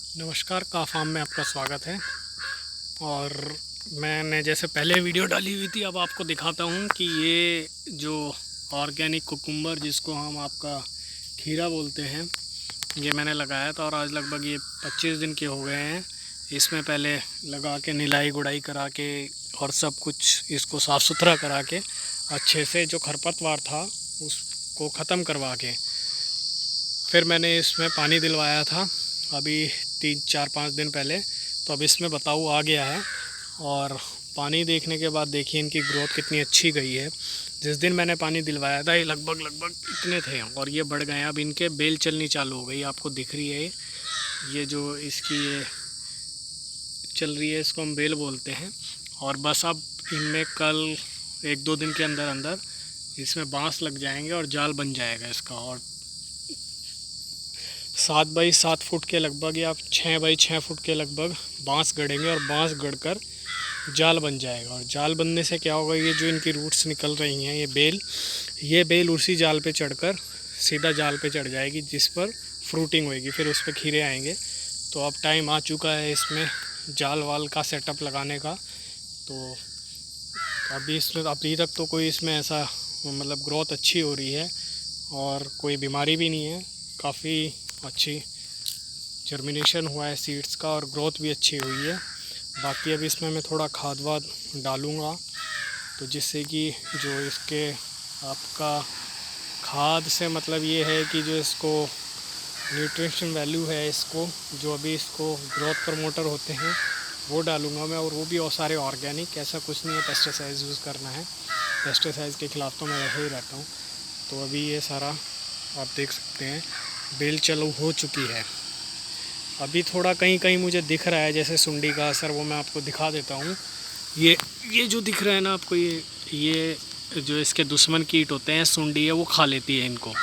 नमस्कार, का फार्म में आपका स्वागत है। और मैंने जैसे पहले वीडियो डाली हुई थी, अब आपको दिखाता हूँ कि ये जो ऑर्गेनिक कुकुम्बर जिसको हम आपका खीरा बोलते हैं, ये मैंने लगाया था और आज लगभग ये 25 दिन के हो गए हैं। इसमें पहले लगा के निलाई गुड़ाई करा के और सब कुछ इसको साफ़ सुथरा करा के अच्छे से जो खरपतवार था उसको ख़त्म करवा के फिर मैंने इसमें पानी दिलवाया था अभी 3 4 5 दिन पहले। तो अब इसमें बताऊ आ गया है और पानी देखने के बाद देखिए इनकी ग्रोथ कितनी अच्छी गई है। जिस दिन मैंने पानी दिलवाया था ये लगभग इतने थे और ये बढ़ गए हैं। अब इनके बेल चलनी चालू हो गई, आपको दिख रही है ये जो इसकी ये चल रही है, इसको हम बेल बोलते हैं। और बस अब इनमें कल 1 2 दिन के अंदर अंदर इसमें बांस लग जाएंगे और जाल बन जाएगा इसका। और 7 बाई 7 फुट के लगभग या 6 बाई 6 फुट के लगभग बांस गड़ेंगे और बांस गड़कर जाल बन जाएगा। और जाल बनने से क्या होगा, ये जो इनकी रूट्स निकल रही हैं ये बेल उसी जाल पे चढ़कर सीधा जाल पे चढ़ जाएगी जिस पर फ्रूटिंग होएगी, फिर उस पर खीरे आएंगे। तो अब टाइम आ चुका है इसमें जाल वाल का सेटअप लगाने का। तो अभी इसमें अभी तक तो कोई इसमें ऐसा मतलब ग्रोथ अच्छी हो रही है और कोई बीमारी भी नहीं है। काफ़ी अच्छी जर्मिनेशन हुआ है सीड्स का और ग्रोथ भी अच्छी हुई है। बाकी अब इसमें मैं थोड़ा खाद वाद डालूँगा, तो जिससे कि जो इसके आपका खाद से मतलब ये है कि जो इसको न्यूट्रिशन वैल्यू है, इसको जो अभी इसको ग्रोथ प्रमोटर होते हैं वो डालूँगा मैं। और वो भी और सारे ऑर्गेनिक, ऐसा कुछ नहीं है पेस्टिसाइड्स यूज़ करना है। पेस्टिसाइड्स के ख़िलाफ़ तो मैं वैसे ही रहता हूँ। तो अभी ये सारा आप देख सकते हैं बेल चालू हो चुकी है। अभी थोड़ा कहीं कहीं मुझे दिख रहा है जैसे सुंडी का असर, वो मैं आपको दिखा देता हूँ। ये जो दिख रहा है ना आपको, ये जो इसके दुश्मन कीट होते हैं, सुंडी है, वो खा लेती है इनको।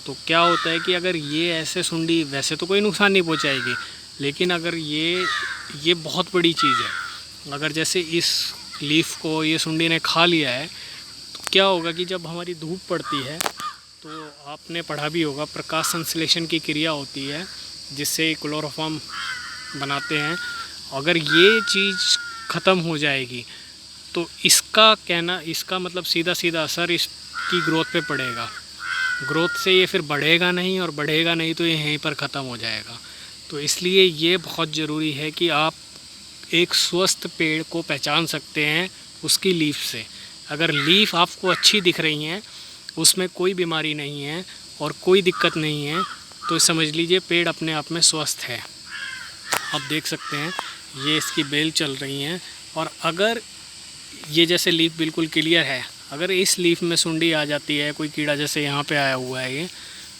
तो क्या होता है कि अगर ये ऐसे सुंडी वैसे तो कोई नुकसान नहीं पहुँचाएगी, लेकिन अगर ये बहुत बड़ी चीज़ है। अगर जैसे इस लीफ को ये सुंडी ने खा लिया है तो क्या होगा कि जब हमारी धूप पड़ती है तो आपने पढ़ा भी होगा, प्रकाश संश्लेषण की क्रिया होती है जिससे क्लोरोफॉर्म बनाते हैं। अगर ये चीज़ ख़त्म हो जाएगी तो इसका मतलब सीधा सीधा असर इसकी ग्रोथ पे पड़ेगा। ग्रोथ से ये फिर बढ़ेगा नहीं और बढ़ेगा नहीं तो ये यहीं पर ख़त्म हो जाएगा। तो इसलिए ये बहुत ज़रूरी है कि आप एक स्वस्थ पेड़ को पहचान सकते हैं उसकी लीफ से। अगर लीफ आपको अच्छी दिख रही हैं, उसमें कोई बीमारी नहीं है और कोई दिक्कत नहीं है, तो समझ लीजिए पेड़ अपने आप में स्वस्थ है। आप देख सकते हैं ये इसकी बेल चल रही हैं। और अगर ये जैसे लीफ बिल्कुल क्लियर है, अगर इस लीफ में सुंडी आ जाती है, कोई कीड़ा जैसे यहाँ पे आया हुआ है ये,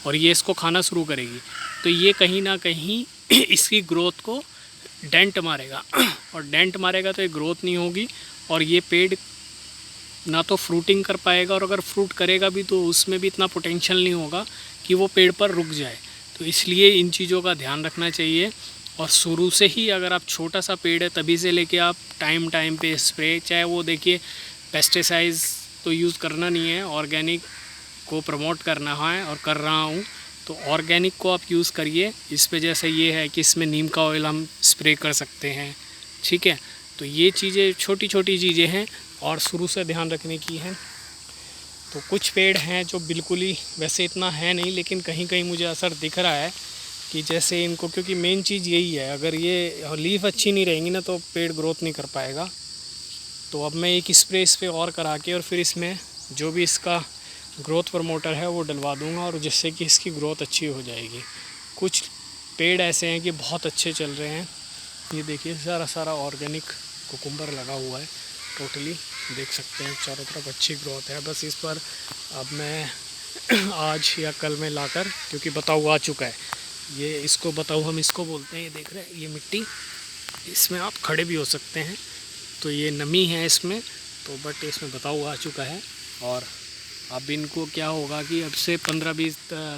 और ये इसको खाना शुरू करेगी, तो ये कहीं ना कहीं इसकी ग्रोथ को डेंट मारेगा और डेंट मारेगा तो ये ग्रोथ नहीं होगी और ये पेड़ ना तो फ्रूटिंग कर पाएगा, और अगर फ्रूट करेगा भी तो उसमें भी इतना पोटेंशियल नहीं होगा कि वो पेड़ पर रुक जाए। तो इसलिए इन चीज़ों का ध्यान रखना चाहिए। और शुरू से ही अगर आप छोटा सा पेड़ है तभी से लेके आप टाइम टाइम पे स्प्रे, चाहे वो देखिए पेस्टिसाइड्स तो यूज़ करना नहीं है, ऑर्गेनिक को प्रमोट करना है और कर रहा हूँ, तो ऑर्गेनिक को आप यूज़ करिए। इस पे जैसे ये है कि इसमें नीम का ऑयल हम स्प्रे कर सकते हैं, ठीक है। तो ये चीज़ें छोटी छोटी चीज़ें हैं और शुरू से ध्यान रखने की है। तो कुछ पेड़ हैं जो बिल्कुल ही वैसे इतना है नहीं, लेकिन कहीं कहीं मुझे असर दिख रहा है कि जैसे इनको, क्योंकि मेन चीज़ यही है, अगर ये लीफ अच्छी नहीं रहेंगी ना तो पेड़ ग्रोथ नहीं कर पाएगा। तो अब मैं एक स्प्रे इस पर और करा के और फिर इसमें जो भी इसका ग्रोथ प्रमोटर है वो डलवा दूंगा, और जिससे कि इसकी ग्रोथ अच्छी हो जाएगी। कुछ पेड़ ऐसे हैं कि बहुत अच्छे चल रहे हैं। ये देखिए सारा सारा ऑर्गेनिक कुकुम्बर लगा हुआ है, टोटली देख सकते हैं चारों तरफ अच्छी ग्रोथ है। बस इस पर अब मैं आज या कल में लाकर, क्योंकि बताऊ आ चुका है, ये इसको बताऊ हम इसको बोलते हैं। ये देख रहे हैं ये मिट्टी, इसमें आप खड़े भी हो सकते हैं, तो ये नमी है इसमें, तो बट इसमें बताऊ आ चुका है। और अब इनको क्या होगा कि अब से 15 20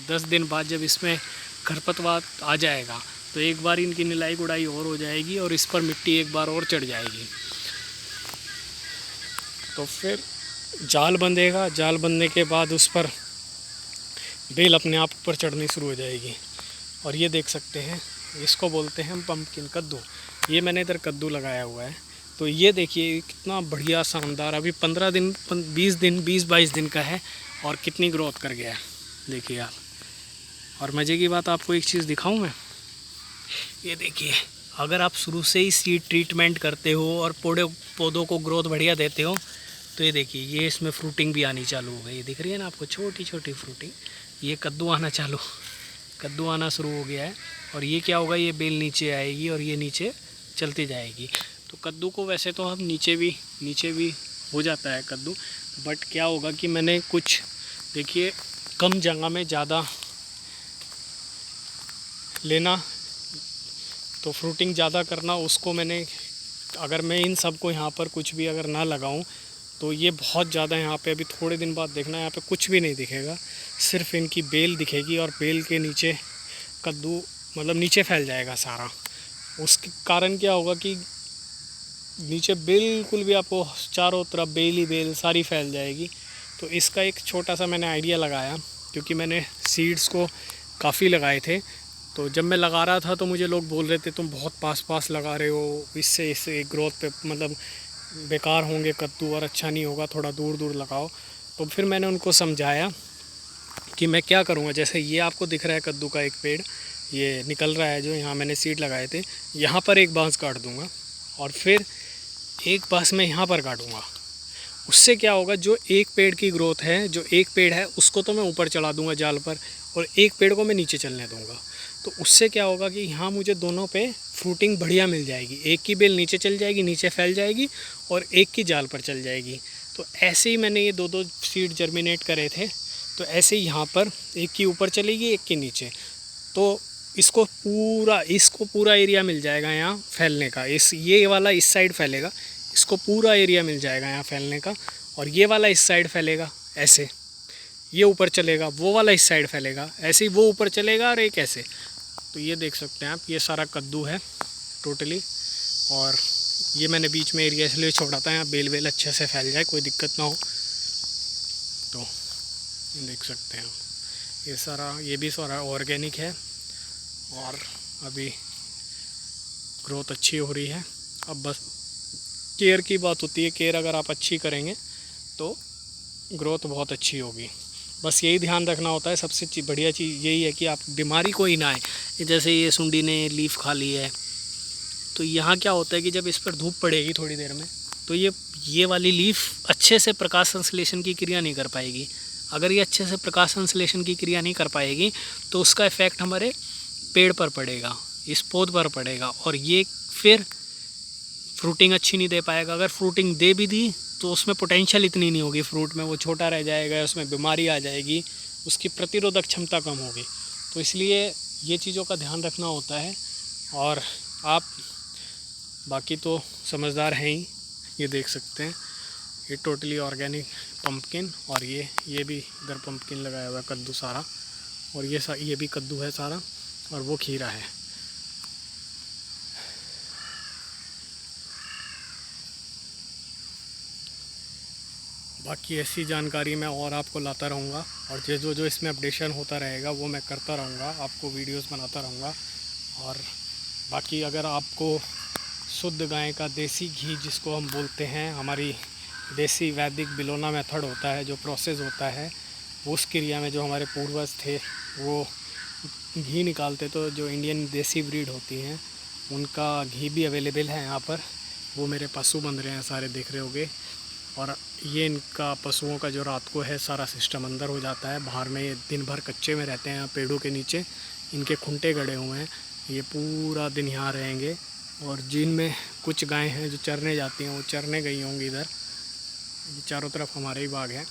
10 दिन बाद जब इसमें खरपतवार आ जाएगा तो एक बार इनकी निलाई गुड़ाई और हो जाएगी और इस पर मिट्टी एक बार और चढ़ जाएगी। तो फिर जाल बंधेगा, जाल बंधने के बाद उस पर बेल अपने आप ऊपर चढ़नी शुरू हो जाएगी। और ये देख सकते हैं इसको बोलते हैं हम पम्पकिन, कद्दू। ये मैंने इधर कद्दू लगाया हुआ है। तो ये देखिए कितना बढ़िया शानदार, अभी 15 दिन 20-22 दिन का है और कितनी ग्रोथ कर गया है देखिए आप। और मज़े की बात आपको एक चीज़ दिखाऊं मैं, ये देखिए अगर आप शुरू से ही सीड ट्रीटमेंट करते हो और पौधों को ग्रोथ बढ़िया देते हो तो ये देखिए ये इसमें फ्रूटिंग भी आनी चालू हो गई। ये दिख रही है ना आपको छोटी छोटी फ्रूटिंग, ये कद्दू आना शुरू हो गया है। और ये क्या होगा, ये बेल नीचे आएगी और ये नीचे चलती जाएगी। तो कद्दू को वैसे तो हम नीचे भी हो जाता है कद्दू, बट क्या होगा कि मैंने कुछ देखिए कम जगह में ज़्यादा लेना, तो फ्रूटिंग ज़्यादा करना, उसको मैंने, अगर मैं इन सब को यहाँ पर कुछ भी अगर ना लगाऊं तो ये बहुत ज़्यादा यहाँ पे अभी थोड़े दिन बाद देखना यहाँ पे कुछ भी नहीं दिखेगा, सिर्फ इनकी बेल दिखेगी और बेल के नीचे कद्दू मतलब नीचे फैल जाएगा सारा। उसके कारण क्या होगा कि नीचे बिल्कुल भी आपको चारों तरफ बेल ही बेल सारी फैल जाएगी। तो इसका एक छोटा सा मैंने आइडिया लगाया, क्योंकि मैंने सीड्स को काफ़ी लगाए थे। तो जब मैं लगा रहा था तो मुझे लोग बोल रहे थे तुम बहुत पास लगा रहे हो, इससे ग्रोथ पे मतलब बेकार होंगे कद्दू और अच्छा नहीं होगा, थोड़ा दूर लगाओ। तो फिर मैंने उनको समझाया कि मैं क्या करूँगा, जैसे ये आपको दिख रहा है कद्दू का एक पेड़ ये निकल रहा है जो यहाँ मैंने सीड लगाए थे, यहाँ पर एक बांस काट दूँगा और फिर एक बांस मैं यहाँ पर काटूँगा। उससे क्या होगा, जो एक पेड़ की ग्रोथ है, जो एक पेड़ है उसको तो मैं ऊपर चढ़ा दूँगा जाल पर और एक पेड़ को मैं नीचे चलने दूँगा। तो उससे क्या होगा कि यहाँ मुझे दोनों पे फ्रूटिंग बढ़िया मिल जाएगी। एक की बेल नीचे चल जाएगी, नीचे फैल जाएगी, और एक की जाल पर चल जाएगी। तो ऐसे ही मैंने ये दो सीड जर्मिनेट करे थे। तो ऐसे ही यहाँ पर एक की ऊपर चलेगी, एक की नीचे। तो इसको पूरा एरिया मिल जाएगा यहाँ फैलने का। ये वाला इस साइड फैलेगा, इसको पूरा एरिया मिल जाएगा यहाँ फैलने का। और ये वाला इस साइड फैलेगा ऐसे, ये ऊपर चलेगा, वो वाला इस साइड फैलेगा ऐसे ही, वो ऊपर चलेगा और एक ऐसे। तो ये देख सकते हैं आप, ये सारा कद्दू है टोटली। और ये मैंने बीच में एरिया इसलिए छोड़ा था, यहाँ बेल अच्छे से फैल जाए, कोई दिक्कत ना हो। तो ये देख सकते हैं ये भी सारा ऑर्गेनिक है और अभी ग्रोथ अच्छी हो रही है। अब बस केयर की बात होती है, केयर अगर आप अच्छी करेंगे तो ग्रोथ बहुत अच्छी होगी। बस यही ध्यान रखना होता है। सबसे बढ़िया चीज़ यही है कि आप बीमारी कोई ना आए। जैसे ये सुंडी ने लीफ खा ली है, तो यहाँ क्या होता है कि जब इस पर धूप पड़ेगी थोड़ी देर में, तो ये वाली लीफ अच्छे से प्रकाश संश्लेषण की क्रिया नहीं कर पाएगी। अगर ये अच्छे से प्रकाश संश्लेषण की क्रिया नहीं कर पाएगी तो उसका इफ़ेक्ट हमारे पेड़ पर पड़ेगा, इस पौध पर पड़ेगा, और ये फिर फ्रूटिंग अच्छी नहीं दे पाएगा। अगर फ्रूटिंग दे भी दी तो उसमें पोटेंशियल इतनी नहीं होगी, फ्रूट में वो छोटा रह जाएगा, उसमें बीमारी आ जाएगी, उसकी प्रतिरोधक क्षमता कम होगी। तो इसलिए ये चीज़ों का ध्यान रखना होता है। और आप बाकी तो समझदार हैं ही, ये देख सकते हैं ये टोटली ऑर्गेनिक पम्पकिन। और ये भी इधर पम्पकिन लगाया हुआ है, कद्दू सारा, और ये भी कद्दू है सारा, और वो खीरा है। बाकी ऐसी जानकारी मैं और आपको लाता रहूँगा, और जो इसमें अपडेशन होता रहेगा वो मैं करता रहूँगा, आपको वीडियोस बनाता रहूँगा। और बाकी अगर आपको शुद्ध गाय का देसी घी जिसको हम बोलते हैं, हमारी देसी वैदिक बिलोना मेथड होता है, जो प्रोसेस होता है, उस क्रिया में जो हमारे पूर्वज थे वो घी निकालते, तो जो इंडियन देसी ब्रीड होती हैं उनका घी भी अवेलेबल है यहाँ पर। वो मेरे पशु बन रहे हैं सारे, देख रहे होगे। और ये इनका पशुओं का जो रात को है सारा सिस्टम अंदर हो जाता है, बाहर में ये दिन भर कच्चे में रहते हैं पेड़ों के नीचे, इनके खुंटे गड़े हुए हैं, ये पूरा दिन यहाँ रहेंगे। और जिनमें कुछ गायें हैं जो चरने जाती हैं, वो चरने गई होंगी इधर, चारों तरफ हमारे ही बाग हैं,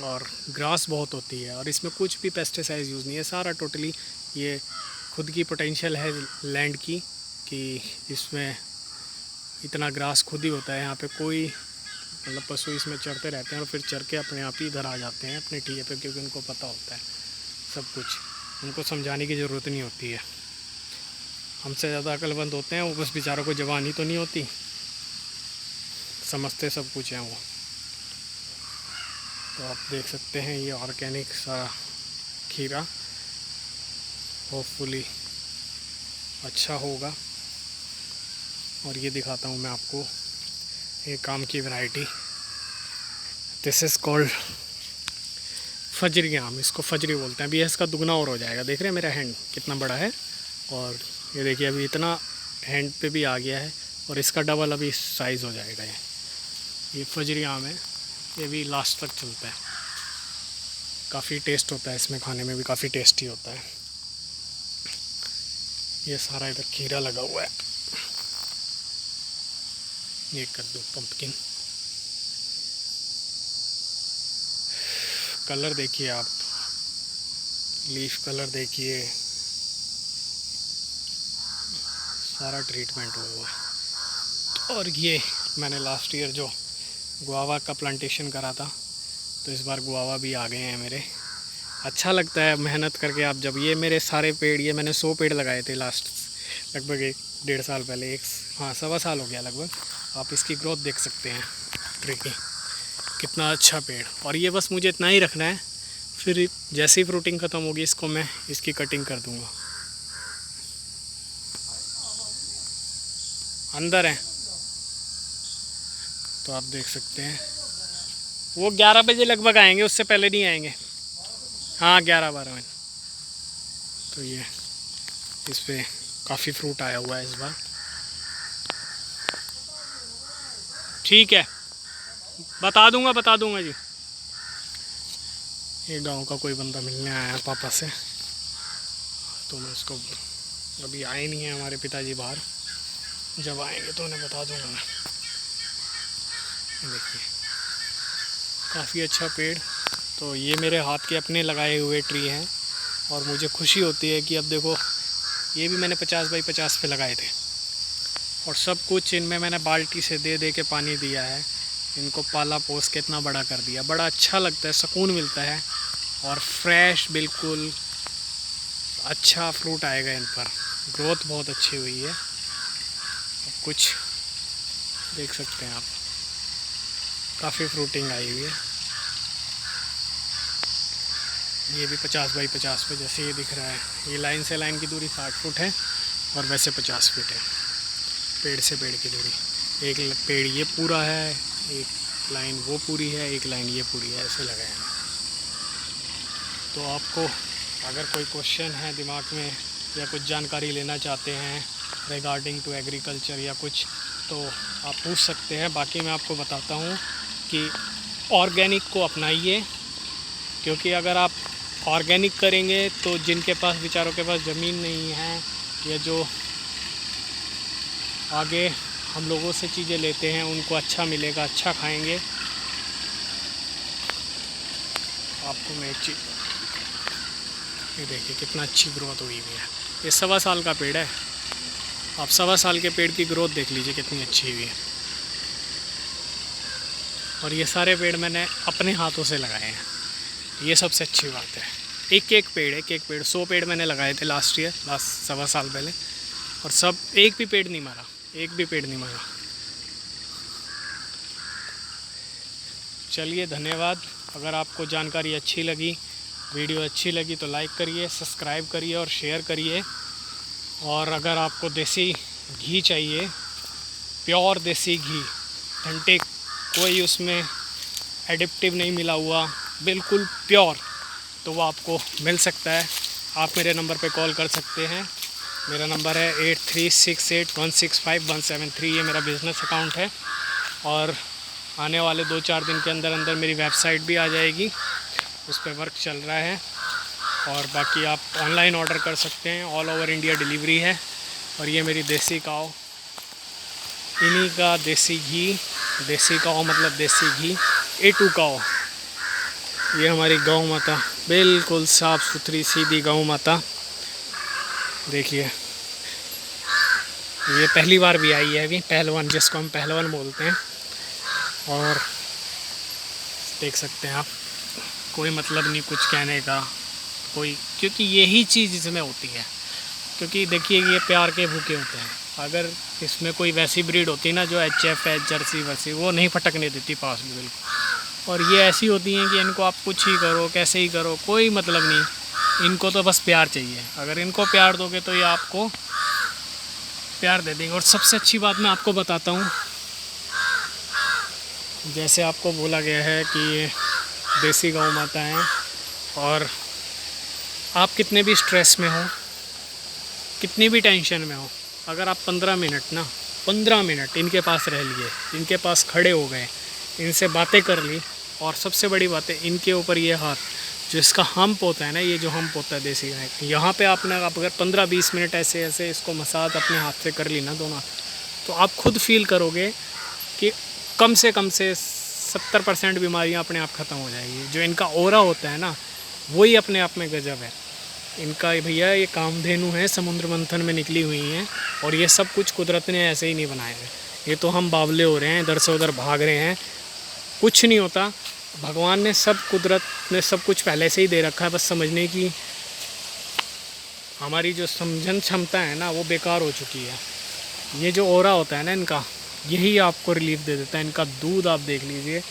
और ग्रास बहुत होती है, और इसमें कुछ भी पेस्टिसाइड यूज़ नहीं है, सारा टोटली ये खुद की पोटेंशियल है लैंड की, कि इसमें इतना ग्रास खुद ही होता है। यहाँ पे कोई मतलब पशु इसमें चढ़ते रहते हैं और फिर चर के अपने आप ही इधर आ जाते हैं अपने टीए पे, क्योंकि उनको पता होता है सब कुछ, उनको समझाने की ज़रूरत नहीं होती है। हमसे ज़्यादा अक्लमंद होते हैं वो, बस बेचारों को जवानी तो नहीं होती, समझते सब कुछ हैं वो। तो आप देख सकते हैं ये ऑर्गेनिक सारा खीरा, होपफुली अच्छा होगा। और ये दिखाता हूँ मैं आपको एक आम की वैरायटी। दिस इज़ कॉल्ड फजरी आम, इसको फजरी बोलते हैं। अभी इसका दुगना और हो जाएगा। देख रहे हैं मेरा हैंड कितना बड़ा है, और ये देखिए अभी इतना हैंड पे भी आ गया है, और इसका डबल अभी साइज़ हो जाएगा। ये फजरी आम है, ये भी लास्ट तक चलता है। काफ़ी टेस्ट होता है इसमें, खाने में भी काफ़ी टेस्टी होता है। ये सारा इधर खीरा लगा हुआ है, ये कद्दू पंपकिन। कलर देखिए आप, लीफ कलर देखिए, सारा ट्रीटमेंट हुआ है। और ये मैंने लास्ट ईयर जो गुआवा का प्लांटेशन करा था, तो इस बार गुआवा भी आ गए हैं मेरे। अच्छा लगता है मेहनत करके। आप जब ये मेरे सारे पेड़, ये मैंने 100 पेड़ लगाए थे लास्ट लगभग 1-1.5 साल पहले, हाँ 1.25 साल हो गया लगभग। आप इसकी ग्रोथ देख सकते हैं ट्री की, कितना अच्छा पेड़। और ये बस मुझे इतना ही रखना है, फिर जैसे ही फ्रूटिंग ख़त्म होगी इसको मैं इसकी कटिंग कर दूँगा। अंदर है तो आप देख सकते हैं। वो 11 बजे लगभग आएंगे, उससे पहले नहीं आएंगे। हाँ 11-12 बजे। तो ये इस पर काफ़ी फ्रूट आया हुआ है इस बार। ठीक है, बता दूंगा जी। ये गांव का कोई बंदा मिलने आया पापा से, तो मैं उसको, अभी आए नहीं है हमारे पिताजी बाहर, जब आएंगे तो उन्हें बता दूंगा मैं। देखिए काफ़ी अच्छा पेड़। तो ये मेरे हाथ के अपने लगाए हुए ट्री हैं, और मुझे खुशी होती है कि अब देखो ये भी मैंने 50 बाई 50 पे लगाए थे, और सब कुछ इनमें मैंने बाल्टी से दे दे के पानी दिया है। इनको पाला पोस के इतना बड़ा कर दिया। बड़ा अच्छा लगता है, सुकून मिलता है, और फ्रेश बिल्कुल अच्छा फ्रूट आएगा इन पर। ग्रोथ बहुत अच्छी हुई है। अब कुछ देख सकते हैं आप, काफ़ी फ्रूटिंग आई हुई है। ये भी 50 बाई 50 पे जैसे ये दिख रहा है। ये लाइन से लाइन की दूरी 60 फुट है, और वैसे 50 फीट है पेड़ से पेड़ की दूरी। एक पेड़ ये पूरा है, एक लाइन वो पूरी है, एक लाइन ये पूरी है, ऐसे लगाए हैं। तो आपको अगर कोई क्वेश्चन है दिमाग में, या कुछ जानकारी लेना चाहते हैं रिगार्डिंग टू एग्रीकल्चर या कुछ, तो आप पूछ सकते हैं। बाकी मैं आपको बताता हूँ कि ऑर्गेनिक को अपनाइए, क्योंकि अगर आप ऑर्गेनिक करेंगे तो जिनके पास, बेचारों के पास ज़मीन नहीं है, या जो आगे हम लोगों से चीज़ें लेते हैं, उनको अच्छा मिलेगा, अच्छा खाएंगे। आपको मैं एक चीज़, ये देखिए कितना अच्छी ग्रोथ हुई हुई है। ये 1.25 साल का पेड़ है। आप 1.25 साल के पेड़ की ग्रोथ देख लीजिए कितनी अच्छी हुई है। और ये सारे पेड़ मैंने अपने हाथों से लगाए हैं, ये सबसे अच्छी बात है। एक एक पेड़ 100 पेड़ मैंने लगाए थे लास्ट 1.25 साल पहले, और सब एक भी पेड़ नहीं मरा, एक भी पेड़ नहीं मरा। चलिए धन्यवाद। अगर आपको जानकारी अच्छी लगी, वीडियो अच्छी लगी, तो लाइक करिए, सब्सक्राइब करिए और शेयर करिए। और अगर आपको देसी घी चाहिए, प्योर देसी घी, ऑथेंटिक, कोई उसमें एडिप्टिव नहीं मिला हुआ, बिल्कुल प्योर, तो वो आपको मिल सकता है। आप मेरे नंबर पे कॉल कर सकते हैं। मेरा नंबर है 8368165173। ये मेरा बिज़नेस अकाउंट है, और आने वाले 2-4 दिन के अंदर अंदर मेरी वेबसाइट भी आ जाएगी, उस पर वर्क चल रहा है। और बाकी आप ऑनलाइन ऑर्डर कर सकते हैं, ऑल ओवर इंडिया डिलीवरी है। और ये मेरी देसी काव, इन्हीं का देसी घी, देसी काव मतलब देसी घी, A2 काव। ये हमारी गौ माता, बिल्कुल साफ़ सुथरी सीधी गौ माता। देखिए ये पहली बार भी आई है अभी, पहलवान, जिसको हम पहलवान बोलते हैं। और देख सकते हैं आप, कोई मतलब नहीं कुछ कहने का, कोई, क्योंकि यही चीज़ इसमें होती है। क्योंकि देखिए ये प्यार के भूखे होते हैं। अगर इसमें कोई वैसी ब्रीड होती ना, जो HF है, जर्सी वैसी, वो नहीं फटकने देती पास में बिल्कुल। और ये ऐसी होती हैं कि इनको आप कुछ ही करो, कैसे ही करो, कोई मतलब नहीं, इनको तो बस प्यार चाहिए। अगर इनको प्यार दोगे तो ये आपको प्यार दे देंगे। और सबसे अच्छी बात मैं आपको बताता हूँ, जैसे आपको बोला गया है कि ये देसी गौ माता हैं, और आप कितने भी स्ट्रेस में हो, कितनी भी टेंशन में हो, अगर आप 15 मिनट इनके पास रह लिए, इनके पास खड़े हो गए, इनसे बातें कर ली, और सबसे बड़ी बात है इनके ऊपर ये हाथ जो इसका हम्प होता है ना, ये जो हम्प होता है देसी गाय, यहाँ पे आप अगर 15-20 मिनट ऐसे ऐसे इसको मसाज अपने हाथ से कर ली ना दोनों, तो आप खुद फील करोगे कि कम से 70% बीमारियाँ अपने आप ख़त्म हो जाएगी। जो इनका ऑरा होता है ना, वही अपने आप में गजब है इनका। भैया ये कामधेनु है, समुद्र मंथन में निकली हुई हैं, और ये सब कुछ कुदरत ने ऐसे ही नहीं बनाए हैं। ये तो हम बावले हो रहे हैं, इधर से उधर भाग रहे हैं, कुछ नहीं होता। भगवान ने सब, कुदरत ने सब कुछ पहले से ही दे रखा है, बस समझने की हमारी जो समझन क्षमता है ना, वो बेकार हो चुकी है। ये जो ऑरा होता है ना इनका, यही आपको रिलीफ दे देता है। इनका दूध आप देख लीजिए,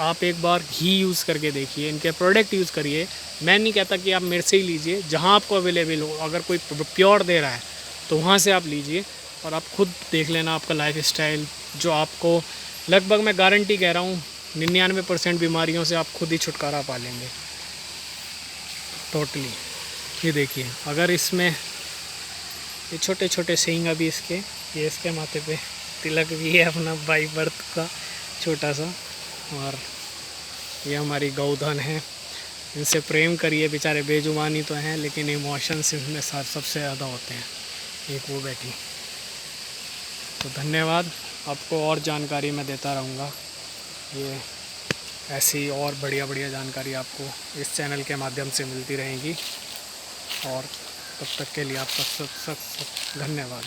आप एक बार घी यूज़ करके देखिए, इनके प्रोडक्ट यूज़ करिए। मैं नहीं कहता कि आप मेरे से ही लीजिए, जहाँ आपको अवेलेबल हो, अगर कोई प्योर दे रहा है तो वहाँ से आप लीजिए, और आप खुद देख लेना आपका लाइफ स्टाइल, जो आपको लगभग मैं गारंटी कह रहा हूँ 99% बीमारियों से आप खुद ही छुटकारा पा लेंगे टोटली। ये देखिए, अगर इसमें ये छोटे छोटे सींग अभी इसके, ये इसके माथे पे तिलक भी है अपना बाई बर्थ का छोटा सा, और ये हमारी गौधन है। इनसे प्रेम करिए, बेचारे बेजुबानी तो हैं लेकिन इमोशंस इनमें सबसे ज़्यादा होते हैं। एक वो बैठी, तो धन्यवाद। आपको और जानकारी मैं देता रहूँगा, ये ऐसी और बढ़िया बढ़िया जानकारी आपको इस चैनल के माध्यम से मिलती रहेगी। और तब तक के लिए आपका सब धन्यवाद।